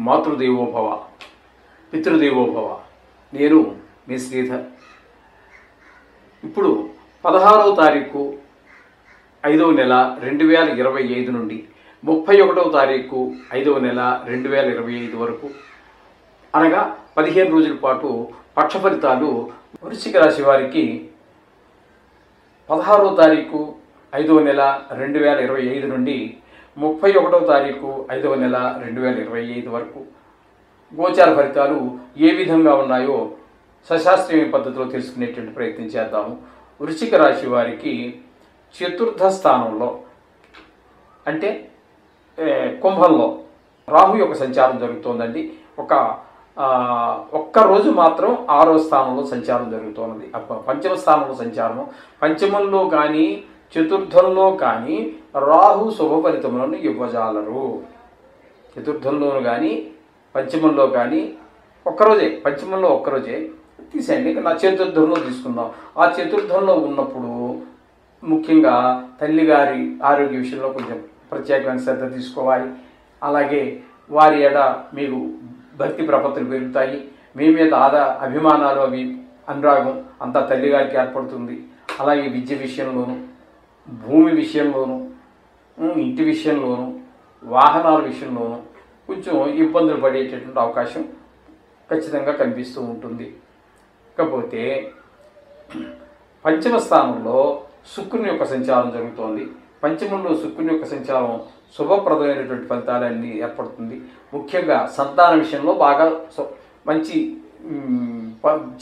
మాతృదేవోభవ, పితృదేవోభవ. నేను మీ శ్రీధర్. ఇప్పుడు 16వ తారీఖు 5వ నెల 2025 నుండి 31వ తారీఖు 5వ నెల 2025 వరకు, అనగా 15 రోజుల పాటు పక్ష ఫలితాలు వృశ్చిక రాశి వారికి 16వ తారీఖు 5వ నెల 2025 నుండి 31వ తారీఖు 5వ నెల 2025 వరకు గోచార ఫలితాలు ఏ విధంగా ఉన్నాయో సశాస్త్రీయ పద్ధతిలో తెలుసుకునేటువంటి ప్రయత్నం చేద్దాము. వృశ్చిక రాశి వారికి చతుర్థ స్థానంలో అంటే కుంభంలో రాహు యొక్క సంచారం జరుగుతోందండి. ఒక్కరోజు మాత్రం 6వ స్థానంలో సంచారం జరుగుతున్నది. పంచమ స్థానంలో సంచారము. పంచమంలో కానీ చతుర్థంలో కానీ రాహు శుభ ఫలితములను ఇవ్వజాలరు. చతుర్థంలోను కానీ పంచమంలో కానీ ఒక్కరోజే, పంచమంలో ఒక్కరోజే తీసేయండి. నా చతుర్థంలో తీసుకుందాం. ఆ చతుర్థంలో ఉన్నప్పుడు ముఖ్యంగా తల్లిగారి ఆరోగ్య విషయంలో కొంచెం ప్రత్యేకమైన శ్రద్ధ తీసుకోవాలి. అలాగే వారి ఎడ మీకు భక్తి ప్రపత్తులు పెరుగుతాయి. మీ మీద అభిమానాలు, అవి అనురాగం అంతా తల్లిగారికి ఏర్పడుతుంది. అలాగే విద్య విషయంలోనూ, భూమి విషయంలోనూ, ఇంటి విషయంలోనూ, వాహనాల విషయంలోనూ కొంచెం ఇబ్బందులు పడేటటువంటి అవకాశం ఖచ్చితంగా కనిపిస్తూ ఉంటుంది. ఇకపోతే పంచమ స్థానంలో శుక్రుని యొక్క సంచారం జరుగుతోంది. పంచమంలో శుక్రుని యొక్క సంచారం శుభప్రదమైనటువంటి ఫలితాలన్నీ ఏర్పడుతుంది. ముఖ్యంగా సంతాన విషయంలో బాగా మంచి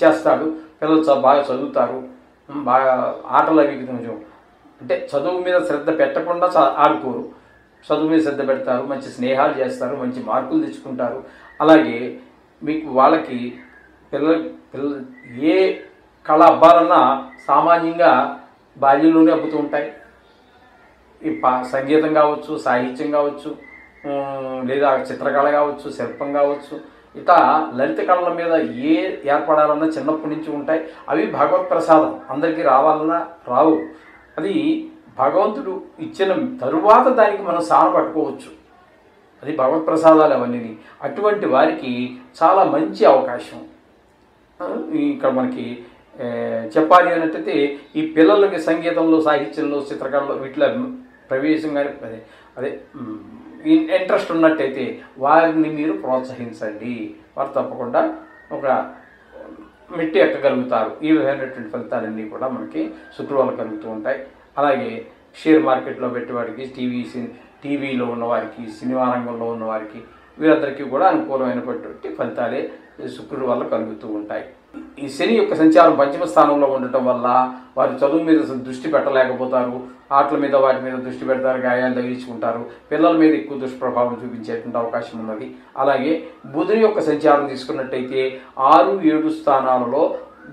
చేస్తాడు. పిల్లలు బాగా చదువుతారు, బాగా ఆటలు అవి కొంచెం అంటే చదువు మీద శ్రద్ధ పెట్టకుండా ఆడుకోరు, చదువు మీద శ్రద్ధ పెడతారు, మంచి స్నేహాలు చేస్తారు, మంచి మార్కులు తెచ్చుకుంటారు. అలాగే మీకు వాళ్ళకి పిల్లలు ఏ కళ అబ్బాలన్నా సామాన్యంగా బాల్యంలోనే అబ్బుతూ ఉంటాయి. ఈ సంగీతం కావచ్చు, సాహిత్యం కావచ్చు, లేదా చిత్రకళ కావచ్చు, శిల్పం కావచ్చు, ఇట్లా లలిత కళల మీద ఏ ఏర్పడాలన్నా చిన్నప్పటి నుంచి ఉంటాయి. అవి భగవత్ ప్రసాదం, అందరికీ రావాలన్నా రావు. అది భగవంతుడు ఇచ్చిన తరువాత దానికి మనం సాన పట్టుకోవచ్చు. అది భగవత్ ప్రసాదాలు అవన్నీ. అటువంటి వారికి చాలా మంచి అవకాశం. ఇక్కడ మనకి చెప్పాలి అన్నట్టయితే ఈ పిల్లలకి సంగీతంలో, సాహిత్యంలో, చిత్రకళలో వీటిలో ప్రవేశం కానీ అదే ఇంట్రెస్ట్ ఉన్నట్టయితే వారిని మీరు ప్రోత్సహించండి. వారు తప్పకుండా ఒక మెట్టి ఎక్కగలుగుతారు. ఈ విధమైనటువంటి ఫలితాలన్నీ కూడా మనకి శుక్రవారం కలుగుతూ ఉంటాయి. అలాగే షేర్ మార్కెట్లో పెట్టేవాడికి, టీవీలో ఉన్నవారికి, సినిమా రంగంలో ఉన్నవారికి, వీరందరికీ కూడా అనుకూలమైనటువంటి ఫలితాలే శుక్రుడి వల్ల కలుగుతూ ఉంటాయి. ఈ శని యొక్క సంచారం పంచమ స్థానంలో ఉండటం వల్ల వారు చదువు మీద దృష్టి పెట్టలేకపోతారు, ఆటల మీద వాటి మీద దృష్టి పెడతారు, గాయాలు తగిలించుకుంటారు, పిల్లల మీద ఎక్కువ దుష్ప్రభావం చూపించేటువంటి అవకాశం ఉన్నది. అలాగే బుధుని యొక్క సంచారం తీసుకున్నట్టయితే 6, 7 స్థానాలలో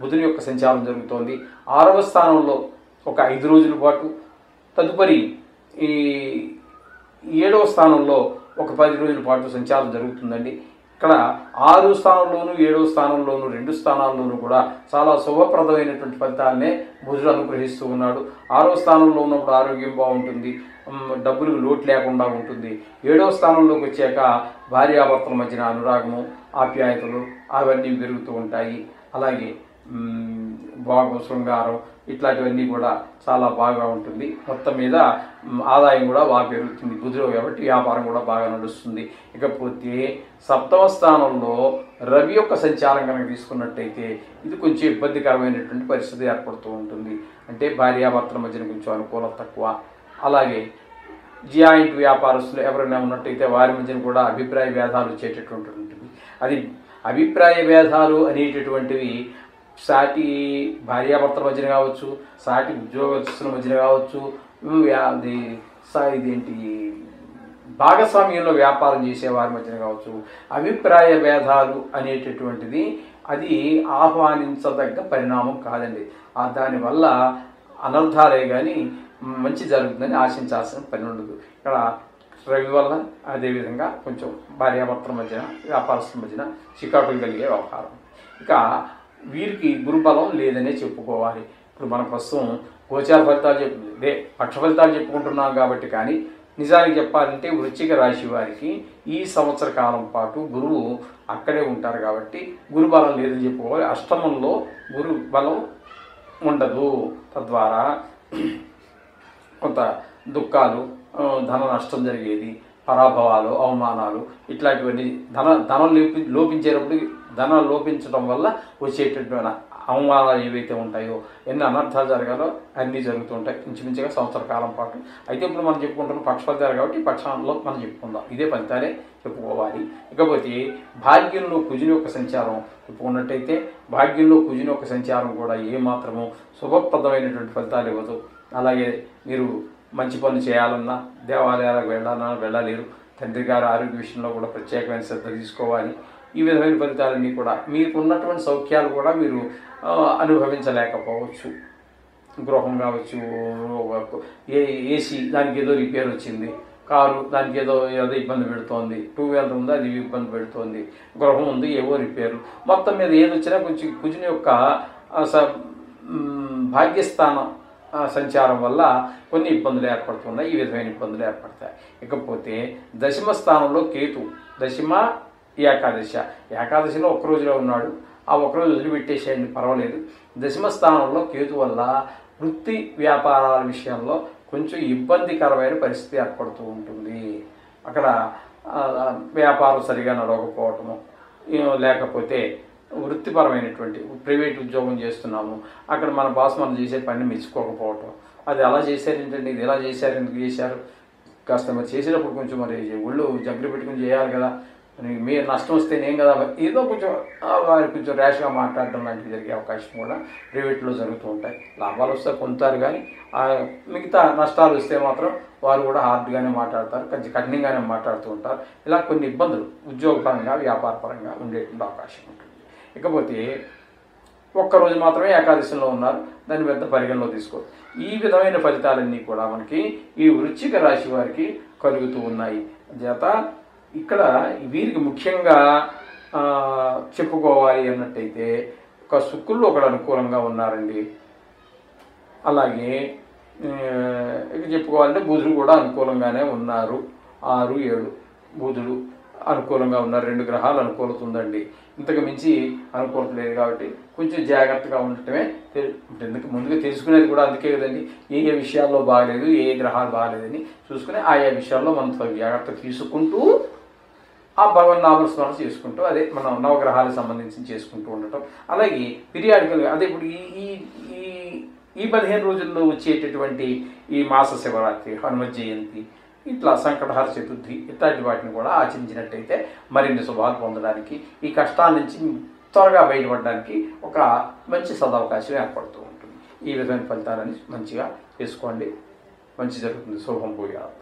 బుధుని యొక్క సంచారం జరుగుతోంది. 6వ స్థానంలో ఒక 5 రోజుల పాటు, తదుపరి ఈ 7వ స్థానంలో ఒక 10 రోజుల పాటు సంచారం జరుగుతుందండి. ఇక్కడ 6వ స్థానంలోను, 7వ స్థానంలోను, 2 స్థానాల్లోనూ కూడా చాలా శుభప్రదమైనటువంటి ఫలితాలనే బుధుడు అనుగ్రహిస్తూ ఉన్నాడు. 6వ స్థానంలో ఉన్నప్పుడు ఆరోగ్యం బాగుంటుంది, డబ్బులకు లోటు లేకుండా ఉంటుంది. 7వ స్థానంలోకి వచ్చాక భార్యాభర్తల మధ్యన అనురాగము, ఆప్యాయతలు అవన్నీ పెరుగుతూ ఉంటాయి. అలాగే భాగం, శృంగారం ఇట్లాంటివన్నీ కూడా చాలా బాగా ఉంటుంది. మొత్తం మీద ఆదాయం కూడా బాగా పెరుగుతుంది బుధుడు కాబట్టి వ్యాపారం కూడా బాగా నడుస్తుంది. ఇకపోతే 7వ స్థానంలో రవి యొక్క సంచారం కనుక తీసుకున్నట్టయితే ఇది కొంచెం ఇబ్బందికరమైనటువంటి పరిస్థితి ఏర్పడుతూ ఉంటుంది. అంటే భార్యాభర్తల మధ్యన కొంచెం అనుకూలత తక్కువ. అలాగే జాయింట్ వ్యాపారస్తులు ఎవరైనా ఉన్నట్టయితే వారి మధ్యన కూడా అభిప్రాయ భేదాలు వచ్చేటటువంటి ఉంటుంది. అది అభిప్రాయ భేదాలు అనేటటువంటివి సాటి భార్యాభర్తల మధ్యన కావచ్చు, సాటి ఉద్యోగస్తుల మధ్యన కావచ్చు, ఇదేంటి భాగస్వామ్యంలో వ్యాపారం చేసే వారి మధ్యన కావచ్చు. అభిప్రాయ భేదాలు అనేటటువంటిది అది ఆహ్వానించదగ్గ పరిణామం కాదండి. దానివల్ల అనర్థాలే కానీ మంచి జరుగుతుందని ఆశించాల్సిన పని ఉండదు. ఇక్కడ రవి వల్ల అదేవిధంగా కొంచెం భార్యాభర్తల మధ్యన, వ్యాపారస్తుల మధ్యన చికాకులు కలిగే వ్యవహారం. ఇక వీరికి గురుబలం లేదనే చెప్పుకోవాలి. ఇప్పుడు మన ప్రస్తుతం గోచార ఫలితాలు పక్ష ఫలితాలు చెప్పుకుంటున్నాం కాబట్టి, కానీ నిజానికి చెప్పాలంటే వృశ్చిక రాశి వారికి ఈ సంవత్సర కాలం పాటు గురువు అక్కడే ఉంటారు కాబట్టి గురు బలం లేదని చెప్పుకోవాలి. అష్టమంలో గురు బలం ఉండదు. తద్వారా కొంత దుఃఖాలు, ధన నష్టం జరిగేది, పరాభవాలు, అవమానాలు ఇట్లాంటివన్నీ ధనం లోపించేటప్పుడు ధనం లోపించడం వల్ల వచ్చేటటువంటి అవమానాలు ఏవైతే ఉంటాయో, ఎన్ని అనర్థాలు జరగాలో అన్నీ జరుగుతుంటాయి ఇంచుమించుగా సంవత్సర కాలం పాటు. అయితే ఇప్పుడు మనం చెప్పుకుంటున్న పక్షఫలితాలు కాబట్టి పక్షంలో మనం చెప్పుకుందాం, ఇదే ఫలితాలే చెప్పుకోవాలి. ఇకపోతే భాగ్యంలో కుజుని యొక్క సంచారం చెప్పుకున్నట్టయితే భాగ్యంలో కుజుని యొక్క సంచారం కూడా ఏమాత్రము శుభప్రదమైనటువంటి ఫలితాలు ఇవ్వదు. అలాగే మీరు మంచి పనులు చేయాలన్నా, దేవాలయాలకు వెళ్ళలేరు. తండ్రి గారి ఆరోగ్య విషయంలో కూడా ప్రత్యేకమైన శ్రద్ధ తీసుకోవాలి. ఈ విధమైన ఫలితాలన్నీ కూడా మీకు ఉన్నటువంటి సౌఖ్యాలు కూడా మీరు అనుభవించలేకపోవచ్చు. గృహం కావచ్చు, ఏసీ దానికి ఏదో రిపేర్ వచ్చింది, కారు దానికి ఏదో ఇబ్బంది పెడుతోంది, 2 వీలర్ ఉంది అది ఇబ్బంది పెడుతోంది, గృహం ఉంది ఏవో రిపేరు, మొత్తం మీద ఏది వచ్చినా కొంచెం కుజుని యొక్క భాగ్యస్థానం సంచారం వల్ల కొన్ని ఇబ్బందులు ఏర్పడుతున్నాయి. ఈ విధమైన ఇబ్బందులు ఏర్పడతాయి. ఇకపోతే దశమ స్థానంలో కేతు, దశమ ఏకాదశిలో ఒక్కరోజులో ఉన్నాడు, ఆ ఒక్కరోజు వదిలిపెట్టేసేయండి, పర్వాలేదు. దశమ స్థానంలో కేతు వల్ల వృత్తి వ్యాపారాల విషయంలో కొంచెం ఇబ్బందికరమైన పరిస్థితి ఏర్పడుతూ ఉంటుంది. అక్కడ వ్యాపారం సరిగా నడవకపోవటము, లేకపోతే వృత్తిపరమైనటువంటి ప్రైవేట్ ఉద్యోగం చేస్తున్నాము, అక్కడ మన బాస్ మనం చేసే పని మెచ్చుకోకపోవటం, అది అలా చేశారు ఏంటండి, ఇది ఎలా చేశారు, ఎందుకు చేశారు, కాస్త మరి చేసేటప్పుడు కొంచెం మరి ఒళ్ళు జగ్గులు పెట్టుకుని చేయాలి కదా, మీరు నష్టం వస్తే నేను కదా, ఏదో కొంచెం వారికి కొంచెం ర్యాష్గా మాట్లాడడం లాంటివి జరిగే అవకాశం కూడా ప్రైవేట్లో జరుగుతూ ఉంటాయి. లాభాలు వస్తే పొందుతారు, కానీ మిగతా నష్టాలు వస్తే మాత్రం వారు కూడా హార్డ్గానే మాట్లాడతారు, కొంచెం కఠినంగానే మాట్లాడుతూ ఉంటారు. ఇలా కొన్ని ఇబ్బందులు ఉద్యోగపరంగా వ్యాపారపరంగా ఉండేటువంటి అవకాశం ఉంటుంది. ఇకపోతే ఒక్కరోజు మాత్రమే ఏకాదశిలో ఉన్నారు, దాన్ని పెద్ద పరిగణలో తీసుకోరు. ఈ విధమైన ఫలితాలన్నీ కూడా మనకి ఈ వృశ్చిక రాశి వారికి కలుగుతూ ఉన్నాయి. చేత ఇక్కడ వీరికి ముఖ్యంగా చెప్పుకోవాలి అన్నట్టయితే ఒక శుక్రుడు ఒకడు అనుకూలంగా ఉన్నారండి. అలాగే ఇక చెప్పుకోవాలంటే బుధుడు కూడా అనుకూలంగానే ఉన్నారు. 6, 7 బుధుడు అనుకూలంగా ఉన్నారు. 2 గ్రహాలు అనుకూలత ఉందండి. ఇంతకు మించి అనుకూలత లేదు కాబట్టి కొంచెం జాగ్రత్తగా ఉండటమే ఎందుకు ముందుగా తెలుసుకునేది కూడా అందుకే కదండి. ఏ విషయాల్లో బాగలేదు, ఏ గ్రహాలు బాగలేదని చూసుకుని ఆయా విషయాల్లో మనం జాగ్రత్త తీసుకుంటూ ఆ భగవన్ నామస్మరణ చేసుకుంటూ అదే మనం నవగ్రహాలకు సంబంధించి చేసుకుంటూ ఉండటం. అలాగే పీరియాడికల్గా అదే ఇప్పుడు ఈ 15 రోజుల్లో వచ్చేటటువంటి ఈ మాస శివరాత్రి, హనుమత్ జయంతి, ఇట్లా సంకటహర చతుర్థి ఇట్లాంటి వాటిని కూడా ఆచరించినట్టయితే మరిన్ని శుభాలు పొందడానికి, ఈ కష్టాల నుంచి త్వరగా బయటపడడానికి ఒక మంచి సదవకాశం ఏర్పడుతూ ఉంటుంది. ఈ విధమైన ఫలితాలని మంచిగా చేసుకోండి, మంచి జరుగుతుంది. శుభం భూయాత్.